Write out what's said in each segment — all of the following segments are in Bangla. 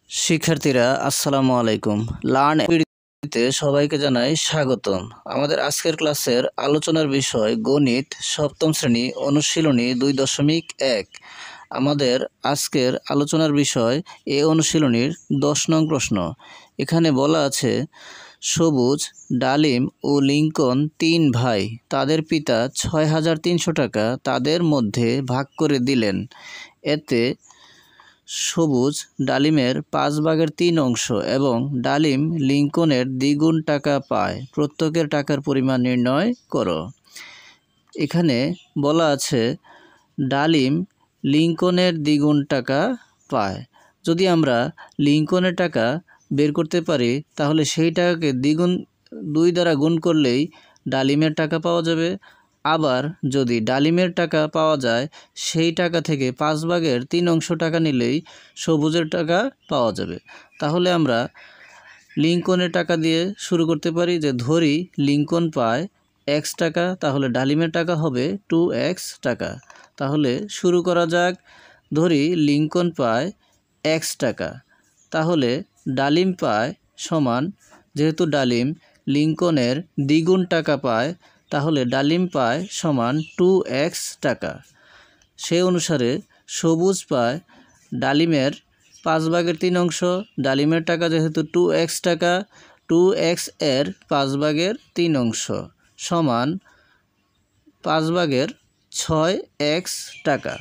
শিক্ষার্থীরা আসসালামু আলাইকুম। লার্ন এতে সবাইকে জানাই স্বাগতম। আমাদের আজকের ক্লাসের আলোচনার বিষয় গণিত সপ্তম শ্রেণী অনুশীলনী 2.1। আমাদের আজকের আলোচনার বিষয় এই অনুশীলনীর 10 নং প্রশ্ন। এখানে বলা আছে সবুজ, ডালিম ও লিঙ্কন 3 ভাই, তাদের পিতা 6,300 টাকা তাদের মধ্যে ভাগ করে দিলেন। এতে সবুজ ডালিমের 5/3 অংশ এবং ডালিম লিঙ্কনের দ্বিগুণ টাকা পায়। প্রত্যেকের টাকার পরিমাণ নির্ণয় করো। এখানে বলা আছে ডালিম লিঙ্কনের দ্বিগুণ টাকা পায়। যদি আমরা লিঙ্কনের টাকা বের করতে পারি তাহলে সেই টাকাকে 2 দ্বারা গুণ করলেই ডালিমের টাকা পাওয়া যাবে। আবার যদি ডালিমের টাকা পাওয়া যায় সেই টাকা থেকে 5/3 অংশ টাকা নিলেই সবুজের টাকা পাওয়া যাবে। তাহলে আমরা লিঙ্কনের টাকা দিয়ে শুরু করতে পারি। যে ধরি লিঙ্কন পায় x টাকা, তাহলে ডালিমের টাকা হবে 2x টাকা। তাহলে শুরু করা যাক। ধরি লিঙ্কন পায় x টাকা, তাহলে ডালিম পায় সমান, যেহেতু ডালিম লিঙ্কনের দ্বিগুণ টাকা পায় তাহলে ডালিম পায় সমান 2x টাকা। সেই অনুসারে সবুজ পায় ডালিমের 5/3 অংশ। ডালিমের টাকা যেহেতু 2x টাকা, 2x এর 5/3 অংশ সমান 5/6x টাকা।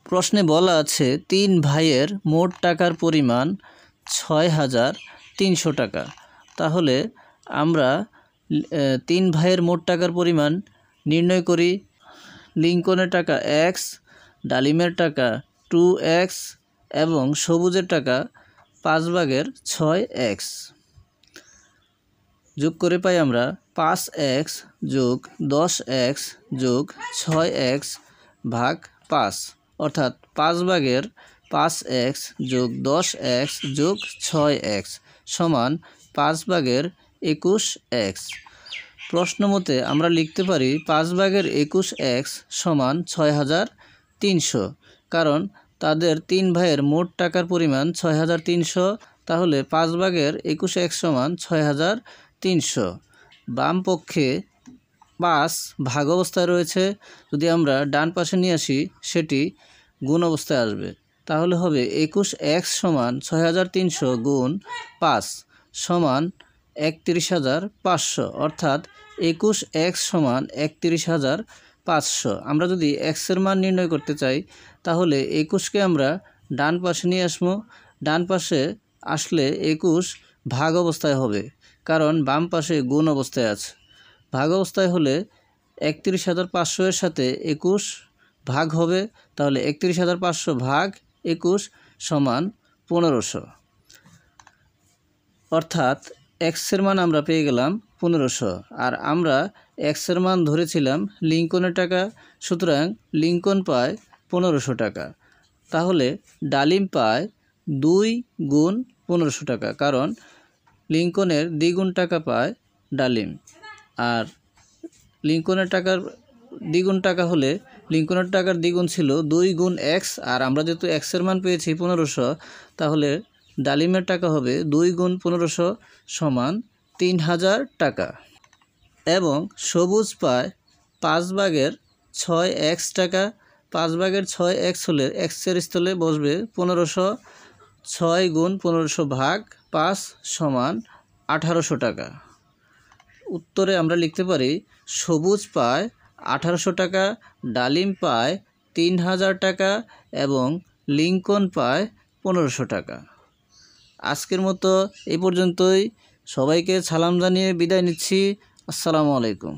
প্রশ্নে বলা আছে 3 ভাইয়ের মোট টাকার পরিমাণ 6,300 টাকা। তাহলে আমরা 3 ভাইয়ের মোট টাকার পরিমাণ নির্ণয় করি। লিঙ্কনের টাকা x, ডালিমের টাকা 2x এবং সবুজের টাকা 5/6x। যোগ করে পাই আমরা 5x যোগ 10x যোগ 6x ভাগ 5, অর্থাৎ 5/5x যোগ 10x যোগ 6x সমান 5/21x। প্রশ্ন মতে আমরা লিখতে পারি 5/21x সমান 6,300, কারণ তাদের 3 ভাইয়ের মোট টাকার পরিমাণ 6,300। তাহলে 5/21x সমান 6,300। বাম পক্ষে 5 ভাগ অবস্থায় রয়েছে, যদি আমরা ডান পাশে নিয়ে আসি সেটি গুণ অবস্থায় আসবে। তাহলে হবে 21x সমান 6,300 গুণ 5 সমান 31,500, অর্থাৎ 21x সমান 31,500। আমরা যদি x এর মান নির্ণয় করতে চাই তাহলে 21কে আমরা ডান পাশে নিয়ে আসবো। ডান পাশে আসলে 21 ভাগ অবস্থায় হবে, কারণ বাম পাশে গুণ অবস্থায় আছে। ভাগ অবস্থায় হলে 31,500 এর সাথে 21 ভাগ হবে, তাহলে 31,500 ভাগ 21 সমান 1500, অর্থাৎ x এর মান আমরা পেয়ে গেলাম 1500। আর আমরা x এর মান ধরেছিলাম লিঙ্কনের টাকা, সুতরাং লিঙ্কন পায় 1500 টাকা। তাহলে ডালিম পায় 2 গুণ 1500 টাকা, কারণ লিঙ্কনের দ্বিগুণ টাকা পায় ডালিম। আর লিঙ্কনের টাকার দ্বিগুণ টাকা হলে লিঙ্কনের টাকার দ্বিগুণ ছিল 2 গুণ x, আর আমরা যেহেতু x এর মান পেয়েছি 1500, তাহলে ডালিমের টাকা হবে 2 গুণ 1500 সমান 3,000 টাকা। এবং সবুজ পায় 5/6x টাকা। 5/6x হলে x এর স্থলে বসবে 1500। 6 গুণ 1500 ভাগ 5 সমান 1800 টাকা। উত্তরে আমরা লিখতে পারি সবুজ পায় 1800 টাকা, ডালিম পায় 3,000 টাকা এবং লিঙ্কন পায় 1500 টাকা। আজকের মতো এই পর্যন্তই। সবাইকে সালাম জানিয়ে বিদায় নিচ্ছি। আসসালামু আলাইকুম।